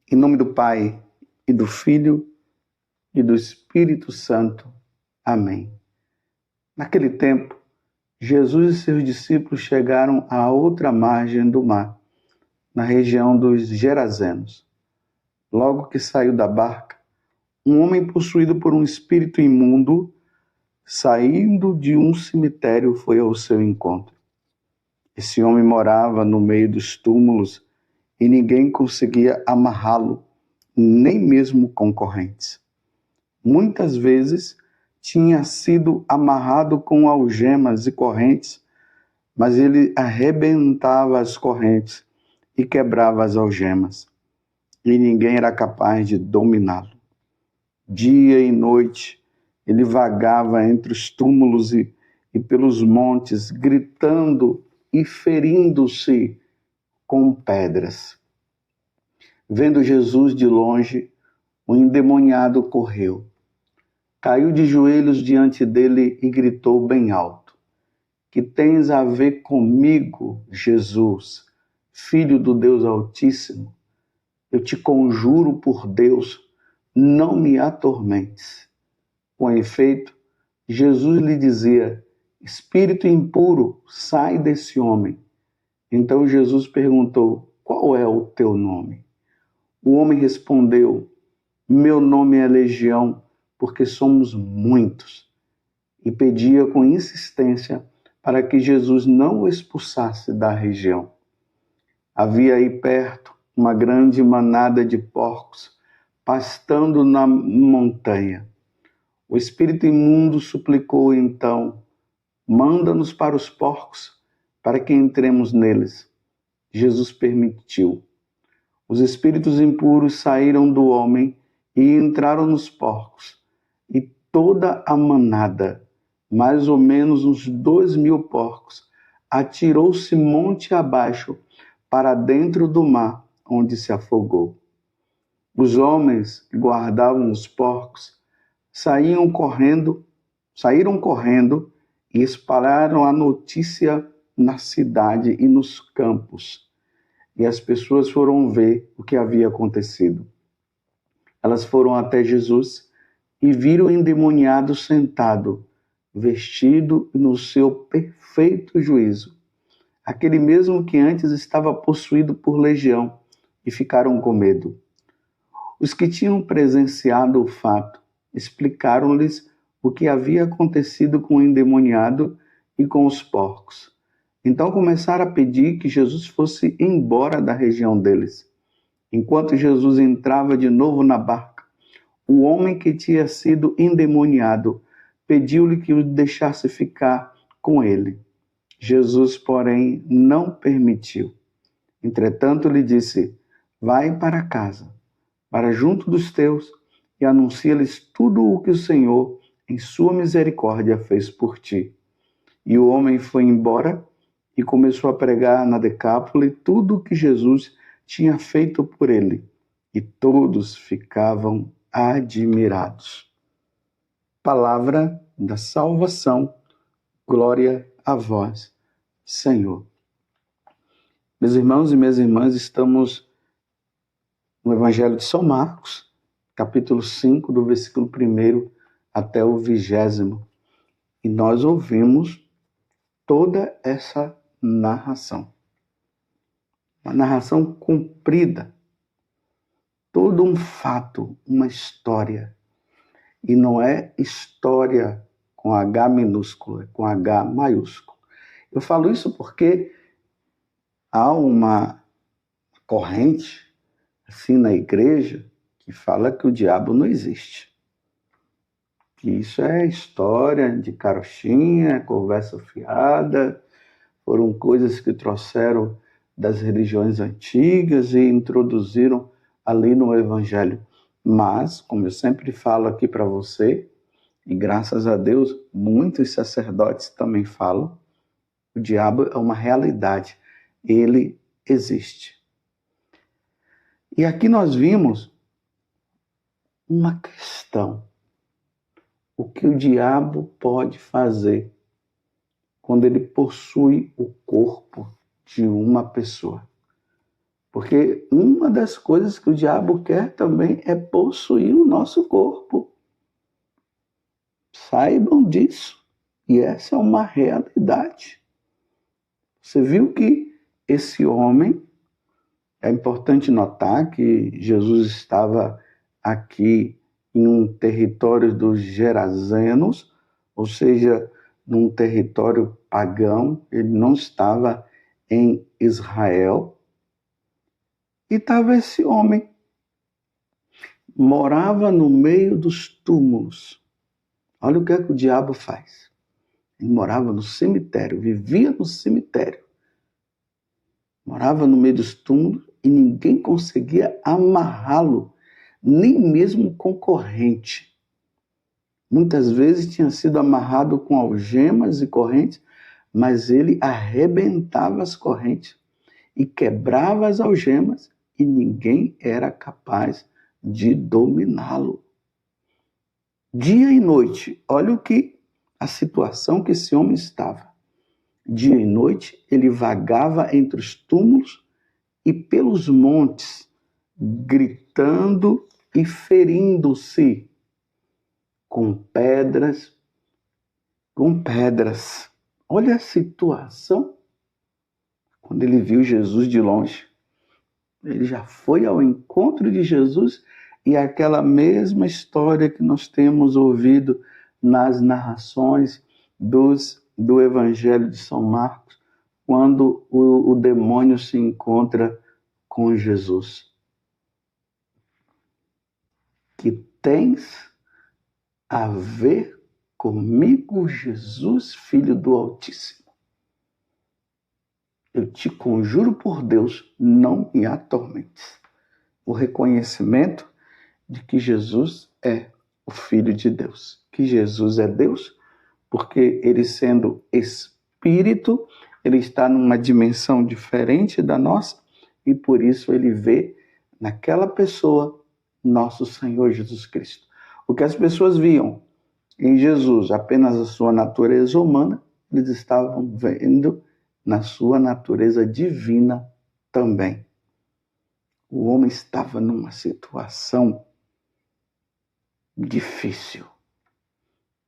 Em nome do Pai, e do Filho, e do Espírito Santo. Amém. Naquele tempo, Jesus e seus discípulos chegaram à outra margem do mar, na região dos Gerazenos. Logo que saiu da barca, um homem possuído por um espírito imundo, saindo de um cemitério, foi ao seu encontro. Esse homem morava no meio dos túmulos e ninguém conseguia amarrá-lo, nem mesmo com correntes. Muitas vezes tinha sido amarrado com algemas e correntes, mas ele arrebentava as correntes e quebrava as algemas, e ninguém era capaz de dominá-lo. Dia e noite ele vagava entre os túmulos e pelos montes, gritando e ferindo-se com pedras. Vendo Jesus de longe, o endemoniado correu, caiu de joelhos diante dele e gritou bem alto: Que tens a ver comigo, Jesus, Filho do Deus Altíssimo? Eu te conjuro por Deus, não me atormentes. Com efeito, Jesus lhe dizia: Espírito impuro, sai desse homem. Então Jesus perguntou: Qual é o teu nome? O homem respondeu: Meu nome é Legião, porque somos muitos. E pedia com insistência para que Jesus não o expulsasse da região. Havia aí perto uma grande manada de porcos pastando na montanha. O espírito imundo suplicou então: Manda-nos para os porcos, para que entremos neles. Jesus permitiu. Os espíritos impuros saíram do homem e entraram nos porcos. E toda a manada, mais ou menos uns 2.000 porcos, atirou-se monte abaixo para dentro do mar, onde se afogou. Os homens que guardavam os porcos saíram correndo e espalharam a notícia na cidade e nos campos. E as pessoas foram ver o que havia acontecido. Elas foram até Jesus e viram o endemoniado sentado, vestido no seu perfeito juízo, aquele mesmo que antes estava possuído por legião, e ficaram com medo. Os que tinham presenciado o fato explicaram-lhes o que havia acontecido com o endemoniado e com os porcos. Então começaram a pedir que Jesus fosse embora da região deles. Enquanto Jesus entrava de novo na barca, o homem que tinha sido endemoniado pediu-lhe que o deixasse ficar com ele. Jesus, porém, não permitiu. Entretanto, lhe disse: Vai para casa, para junto dos teus, e anuncia-lhes tudo o que o Senhor, em sua misericórdia, fez por ti. E o homem foi embora e começou a pregar na Decápole tudo o que Jesus tinha feito por ele. E todos ficavam admirados. Palavra da salvação. Glória a vós, Senhor. Meus irmãos e minhas irmãs, estamos no Evangelho de São Marcos, capítulo 5, do versículo 1 até o 20º. E nós ouvimos toda essa narração. Uma narração comprida. Todo um fato, uma história. E não é história com H minúsculo, é com H maiúsculo. Eu falo isso porque há uma corrente assim na igreja que fala que o diabo não existe. Que isso é história de carochinha, conversa fiada, foram coisas que trouxeram das religiões antigas e introduziram ali no Evangelho. Mas, como eu sempre falo aqui para você, e graças a Deus muitos sacerdotes também falam, o diabo é uma realidade, ele existe. E aqui nós vimos uma questão. O que o diabo pode fazer quando ele possui o corpo de uma pessoa? Porque uma das coisas que o diabo quer também é possuir o nosso corpo. Saibam disso. E essa é uma realidade. Você viu que esse homem, é importante notar que Jesus estava aqui em um território dos Gerazenos, ou seja, num território pagão, ele não estava em Israel. E estava esse homem, morava no meio dos túmulos. Olha o que é que o diabo faz. Ele morava no cemitério, vivia no cemitério. Morava no meio dos túmulos e ninguém conseguia amarrá-lo, nem mesmo com corrente. Muitas vezes tinha sido amarrado com algemas e correntes, mas ele arrebentava as correntes e quebrava as algemas e ninguém era capaz de dominá-lo. Dia e noite, olha a situação que esse homem estava. Dia e noite ele vagava entre os túmulos e pelos montes, gritando e ferindo-se com pedras. Olha a situação. Quando ele viu Jesus de longe, ele já foi ao encontro de Jesus e aquela mesma história que nós temos ouvido nas narrações do Evangelho de São Marcos, quando o demônio se encontra com Jesus. Que tens a ver comigo, Jesus, Filho do Altíssimo? Eu te conjuro por Deus, não me atormentes. O reconhecimento de que Jesus é o Filho de Deus. Que Jesus é Deus, porque ele sendo Espírito, ele está numa dimensão diferente da nossa e por isso ele vê naquela pessoa nosso Senhor Jesus Cristo. O que as pessoas viam em Jesus apenas a sua natureza humana, eles estavam vendo na sua natureza divina também. O homem estava numa situação difícil.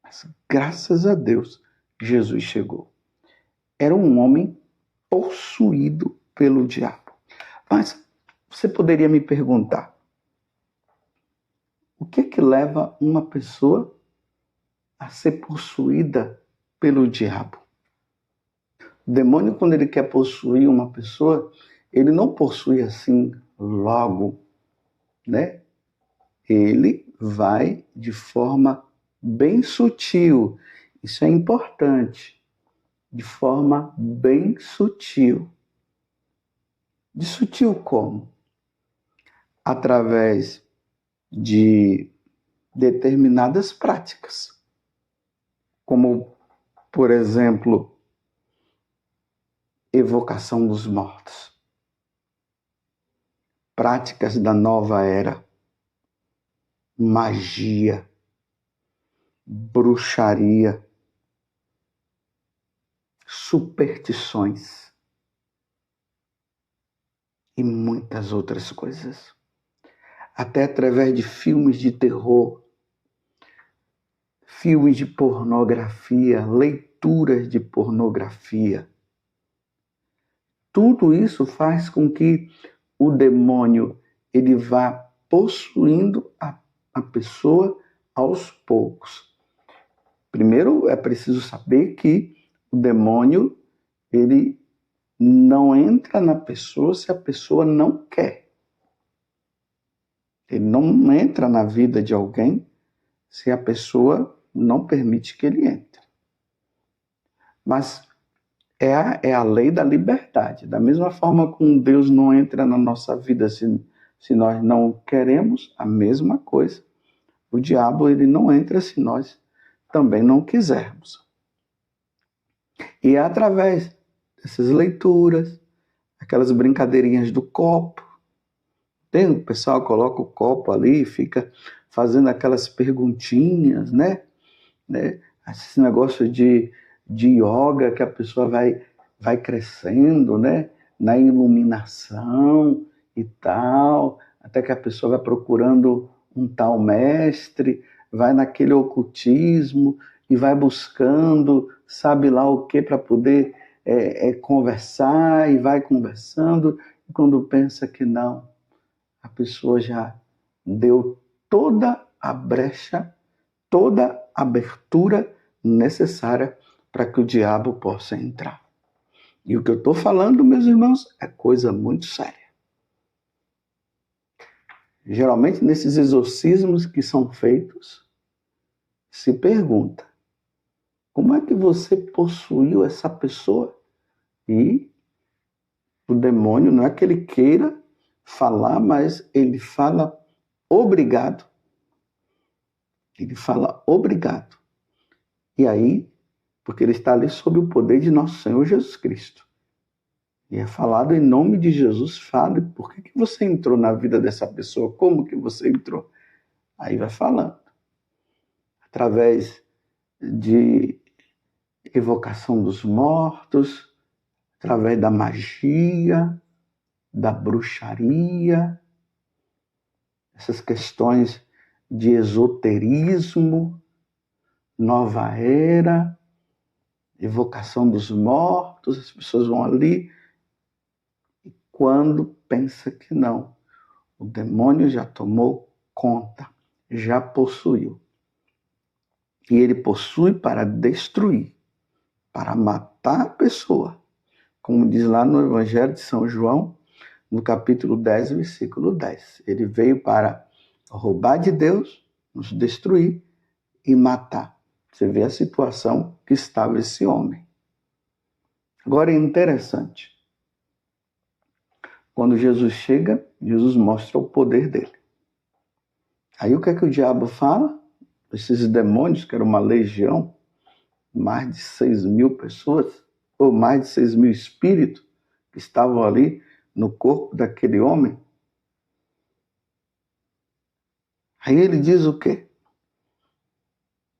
Mas graças a Deus, Jesus chegou. Era um homem possuído pelo diabo. Mas você poderia me perguntar, o que leva uma pessoa a ser possuída pelo diabo? O demônio, quando ele quer possuir uma pessoa, ele não possui assim logo, né? Ele vai de forma bem sutil. Isso é importante. De forma bem sutil. De sutil como? Através de determinadas práticas. Como, por exemplo, evocação dos mortos. Práticas da nova era. Magia. Bruxaria. Superstições. E muitas outras coisas. Até através de filmes de terror, filmes de pornografia, leituras de pornografia. Tudo isso faz com que o demônio ele vá possuindo a pessoa aos poucos. Primeiro é preciso saber que o demônio ele não entra na pessoa se a pessoa não quer. Ele não entra na vida de alguém se a pessoa não permite que ele entre. Mas é a lei da liberdade. Da mesma forma como Deus não entra na nossa vida se nós não queremos, a mesma coisa. O diabo ele não entra se nós também não quisermos. E é através dessas leituras, aquelas brincadeirinhas do copo. O pessoal coloca o copo ali e fica fazendo aquelas perguntinhas, né? Esse negócio de yoga que a pessoa vai crescendo, né? Na iluminação e tal, até que a pessoa vai procurando um tal mestre, vai naquele ocultismo e vai buscando, sabe lá o que para poder conversar, e vai conversando, e quando pensa que não, a pessoa já deu toda a brecha, toda a abertura necessária para que o diabo possa entrar. E o que eu estou falando, meus irmãos, é coisa muito séria. Geralmente, nesses exorcismos que são feitos, se pergunta: como é que você possuiu essa pessoa? E o demônio, não é que ele queira falar, mas ele fala obrigado. Ele fala obrigado. E aí, porque ele está ali sob o poder de nosso Senhor Jesus Cristo. E é falado em nome de Jesus, fale, por que você entrou na vida dessa pessoa? Como que você entrou? Aí vai falando. Através de evocação dos mortos, através da magia, da bruxaria, essas questões de esoterismo, nova era, evocação dos mortos, as pessoas vão ali e quando pensa que não, o demônio já tomou conta, já possuiu. E ele possui para destruir, para matar a pessoa. Como diz lá no Evangelho de São João, no capítulo 10, versículo 10. Ele veio para roubar de Deus, nos destruir e matar. Você vê a situação que estava esse homem. Agora é interessante. Quando Jesus chega, Jesus mostra o poder dele. Aí o que é que o diabo fala? Esses demônios, que era uma legião, mais de 6.000 pessoas, ou mais de 6.000 espíritos que estavam ali no corpo daquele homem. Aí ele diz o quê?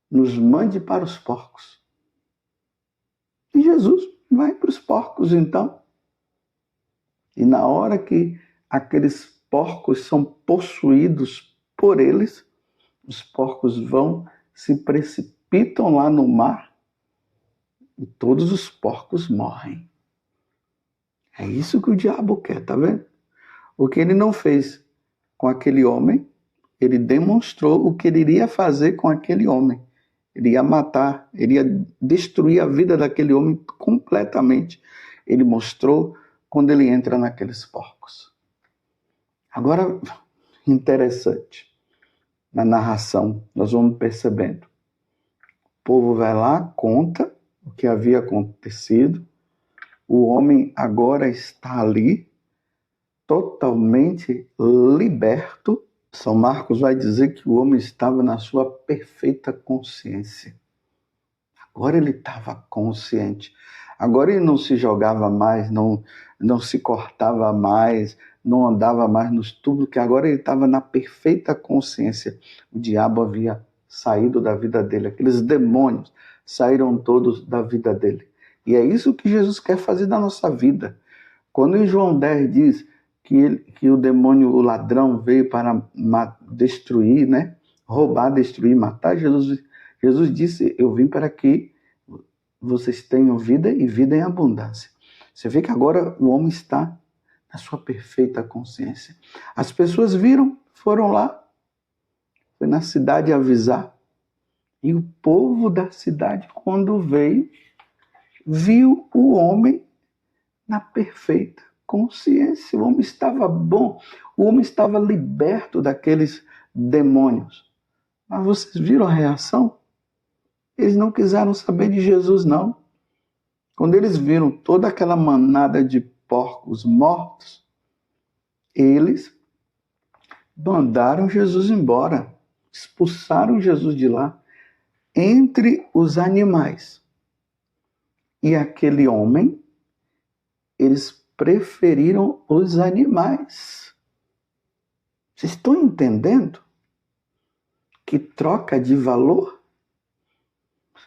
Nos mande para os porcos. E Jesus vai para os porcos então. E na hora que aqueles porcos são possuídos por eles, os porcos vão, se precipitam lá no mar e todos os porcos morrem. É isso que o diabo quer, tá vendo? O que ele não fez com aquele homem, ele demonstrou o que ele iria fazer com aquele homem. Ele ia matar, ele ia destruir a vida daquele homem completamente. Ele mostrou quando ele entra naqueles porcos. Agora, interessante, na narração, nós vamos percebendo. O povo vai lá, conta o que havia acontecido. O homem agora está ali, totalmente liberto. São Marcos vai dizer que o homem estava na sua perfeita consciência. Agora ele estava consciente. Agora ele não se jogava mais, não se cortava mais, não andava mais nos tubos, que agora ele estava na perfeita consciência. O diabo havia saído da vida dele, aqueles demônios saíram todos da vida dele. E é isso que Jesus quer fazer na nossa vida. Quando em João 10 diz que o demônio, o ladrão, veio para destruir, né? Roubar, destruir, matar, Jesus disse, eu vim para que vocês tenham vida e vida em abundância. Você vê que agora o homem está na sua perfeita consciência. As pessoas viram, foram lá, foi na cidade avisar. E o povo da cidade, quando veio, viu o homem na perfeita consciência. O homem estava bom, o homem estava liberto daqueles demônios. Mas vocês viram a reação? Eles não quiseram saber de Jesus, não. Quando eles viram toda aquela manada de porcos mortos, eles mandaram Jesus embora, expulsaram Jesus de lá, entre os animais. E aquele homem, eles preferiram os animais. Vocês estão entendendo? Que troca de valor?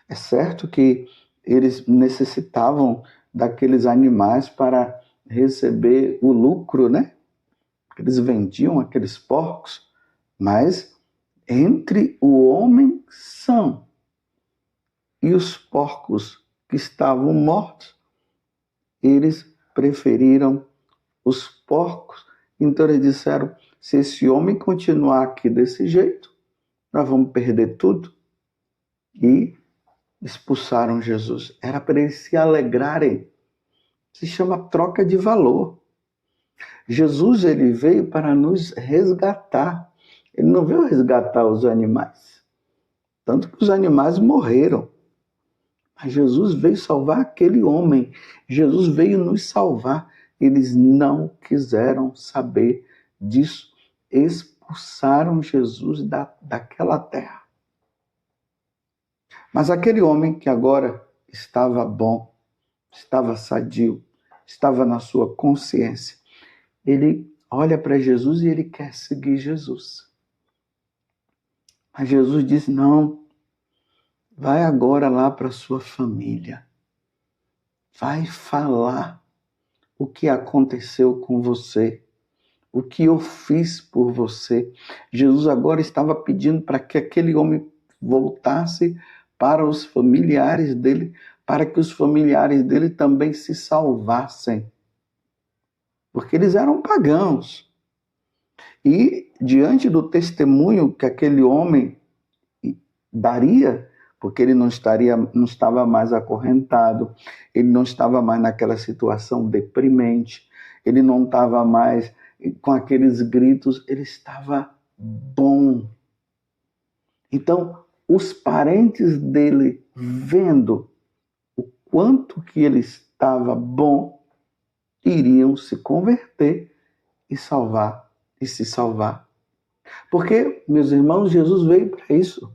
É certo que eles necessitavam daqueles animais para receber o lucro, né? Eles vendiam aqueles porcos, mas entre o homem são e os porcos que estavam mortos, eles preferiram os porcos. Então eles disseram, se esse homem continuar aqui desse jeito, nós vamos perder tudo. E expulsaram Jesus. Era para eles se alegrarem. Se chama troca de valor. Jesus, ele veio para nos resgatar. Ele não veio resgatar os animais. Tanto que os animais morreram. Mas Jesus veio salvar aquele homem. Jesus veio nos salvar. Eles não quiseram saber disso. Expulsaram Jesus daquela terra. Mas aquele homem que agora estava bom, estava sadio, estava na sua consciência, ele olha para Jesus e ele quer seguir Jesus. Mas Jesus diz, não, vai agora lá para a sua família. Vai falar o que aconteceu com você, o que eu fiz por você. Jesus agora estava pedindo para que aquele homem voltasse para os familiares dele, para que os familiares dele também se salvassem. Porque eles eram pagãos. E diante do testemunho que aquele homem daria, porque ele não estava mais acorrentado, ele não estava mais naquela situação deprimente, ele não estava mais com aqueles gritos, ele estava bom. Então, os parentes dele, vendo o quanto que ele estava bom, iriam se converter e se salvar. Porque, meus irmãos, Jesus veio para isso.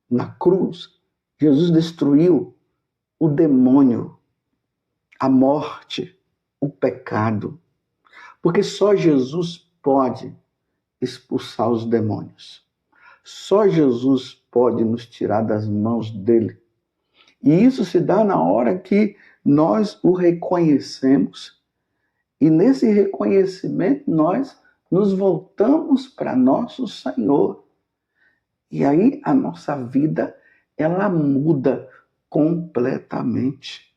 Na cruz, Jesus destruiu o demônio, a morte, o pecado. Porque só Jesus pode expulsar os demônios. Só Jesus pode nos tirar das mãos dele. E isso se dá na hora que nós o reconhecemos. E nesse reconhecimento nós nos voltamos para nosso Senhor. E aí a nossa vida, ela muda completamente.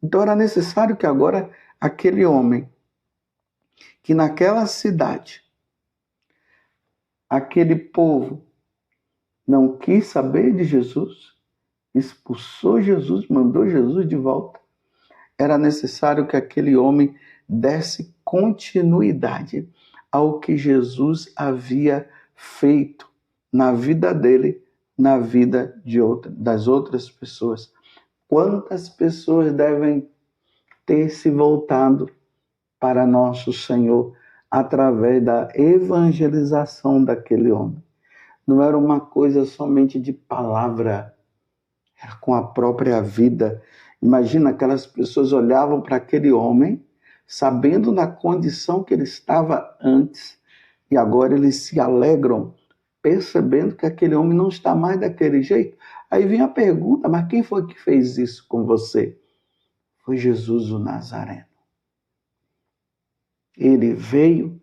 Então era necessário que agora aquele homem, que naquela cidade, aquele povo não quis saber de Jesus, expulsou Jesus, mandou Jesus de volta. Era necessário que aquele homem desse continuidade ao que Jesus havia feito na vida dele, na vida das outras pessoas. Quantas pessoas devem ter se voltado para nosso Senhor através da evangelização daquele homem? Não era uma coisa somente de palavra, era com a própria vida. Imagina, aquelas pessoas olhavam para aquele homem, sabendo da condição que ele estava antes, e agora eles se alegram, percebendo que aquele homem não está mais daquele jeito. Aí vem a pergunta, mas quem foi que fez isso com você? Foi Jesus o Nazareno. Ele veio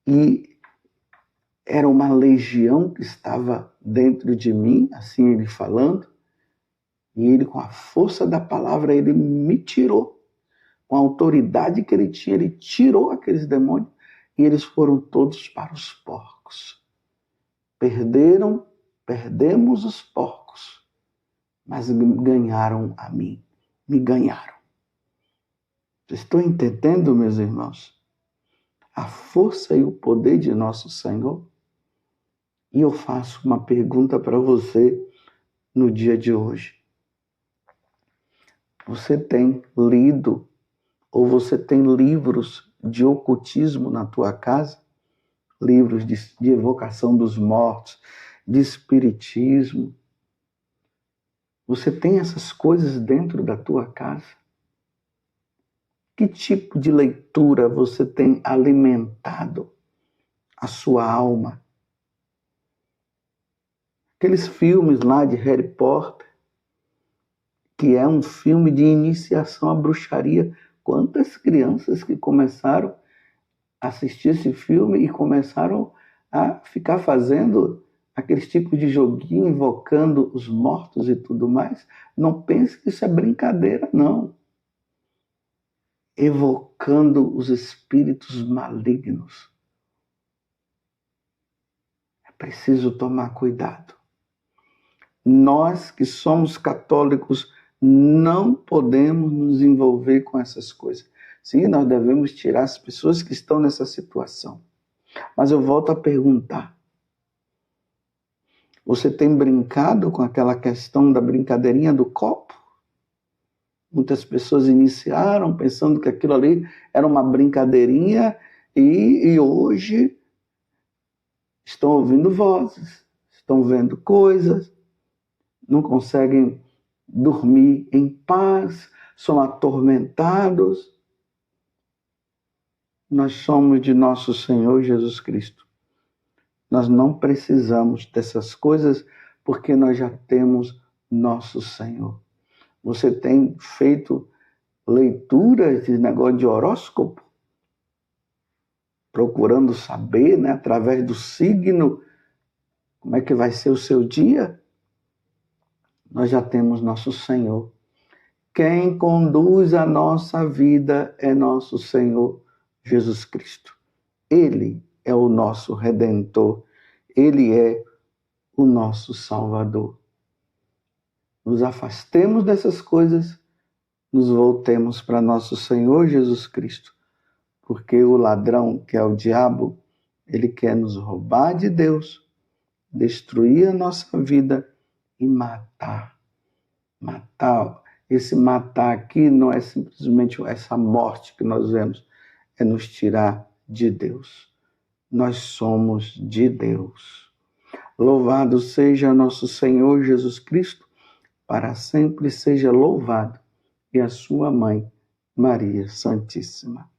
e era uma legião que estava dentro de mim, assim ele falando, e ele, com a força da palavra, ele me tirou. Com a autoridade que ele tinha, ele tirou aqueles demônios e eles foram todos para os porcos. Perdemos os porcos, mas ganharam a mim, me ganharam. Vocês estão entendendo, meus irmãos? A força e o poder de nosso Senhor? E eu faço uma pergunta para você no dia de hoje. Você tem lido ou você tem livros de ocultismo na tua casa? Livros de evocação dos mortos, de espiritismo? Você tem essas coisas dentro da tua casa? Que tipo de leitura você tem alimentado a sua alma? Aqueles filmes lá de Harry Potter, que é um filme de iniciação à bruxaria. Quantas crianças que começaram assistir esse filme e começaram a ficar fazendo aqueles tipos de joguinho, invocando os mortos e tudo mais. Não pense que isso é brincadeira, não. Evocando os espíritos malignos. É preciso tomar cuidado. Nós que somos católicos não podemos nos envolver com essas coisas. Sim, nós devemos tirar as pessoas que estão nessa situação. Mas eu volto a perguntar. Você tem brincado com aquela questão da brincadeirinha do copo? Muitas pessoas iniciaram pensando que aquilo ali era uma brincadeirinha e hoje estão ouvindo vozes, estão vendo coisas, não conseguem dormir em paz, são atormentados. Nós somos de nosso Senhor Jesus Cristo. Nós não precisamos dessas coisas porque nós já temos nosso Senhor. Você tem feito leituras de negócio de horóscopo? Procurando saber, né, através do signo, como é que vai ser o seu dia? Nós já temos nosso Senhor. Quem conduz a nossa vida é nosso Senhor Jesus Cristo. Ele é o nosso Redentor. Ele é o nosso Salvador. Nos afastemos dessas coisas, nos voltemos para nosso Senhor Jesus Cristo, porque o ladrão, que é o diabo, ele quer nos roubar de Deus, destruir a nossa vida e matar. Matar. Esse matar aqui não é simplesmente essa morte que nós vemos, é nos tirar de Deus. Nós somos de Deus. Louvado seja nosso Senhor Jesus Cristo, para sempre seja louvado, e a sua mãe, Maria Santíssima.